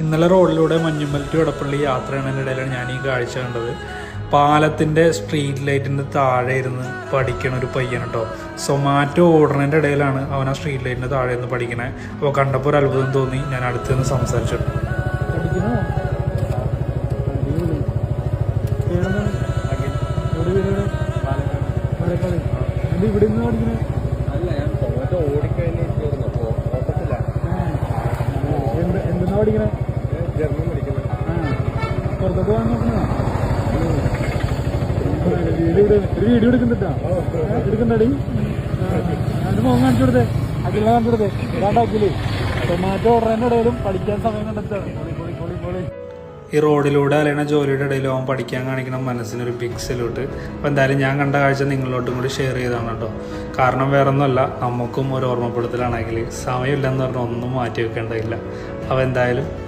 ഇന്നലെ റോഡിലൂടെ മഞ്ഞുമ്മൽ ടു എടപ്പള്ളി യാത്ര ചെയ്യുന്നതിനിടയിലാണ് ഞാൻ ഈ കാഴ്ച കണ്ടത്. പാലത്തിൻ്റെ സ്ട്രീറ്റ് ലൈറ്റിൻ്റെ താഴെ ഇരുന്ന് പഠിക്കണ ഒരു പയ്യൻ കേട്ടോ. സൊമാറ്റോ ഓർഡറിൻ്റെ ഇടയിലാണ് അവൻ ആ സ്ട്രീറ്റ് ലൈറ്റിൻ്റെ താഴെ ഇരുന്ന് പഠിക്കണേ. അപ്പോൾ കണ്ടപ്പോൾ ഒരു അത്ഭുതം തോന്നി. ഞാൻ അടുത്ത് നിന്ന് സംസാരിച്ചു. എന്തെന്നാ പഠിക്കണേ? പുറത്തൊക്കെ വാങ്ങി വീഡിയോ എടുക്കുന്നുണ്ടാ എടുക്കണ്ടടി. അതിന് മോൻ കാണിച്ചു കൊടുത്തേ, അഖില കാണിച്ചു കൊടുത്തേ. ഏതാണ്ട് അഖില് ടൊമാറ്റോ ഓർഡറിൻ്റെ ഇടയിലും പഠിക്കാൻ സമയം കണ്ടെത്താണ്. ഈ റോഡിലൂടെ അലയണ ജോലിയുടെ ഇടയിലും അവൻ പഠിക്കാൻ കാണിക്കണം മനസ്സിനൊരു ബിഗ് സല്യൂട്ട്. അപ്പോൾ എന്തായാലും ഞാൻ കണ്ട കാഴ്ച നിങ്ങളോട്ടും കൂടി ഷെയർ ചെയ്തതാണ് കേട്ടോ. കാരണം വേറെ ഒന്നുമല്ല, നമുക്കും ഒരു ഓർമ്മപ്പെടുത്തലാണെങ്കിൽ സമയമില്ലെന്ന് പറഞ്ഞാൽ ഒന്നും മാറ്റി വെക്കേണ്ടതില്ല. അപ്പോൾ എന്തായാലും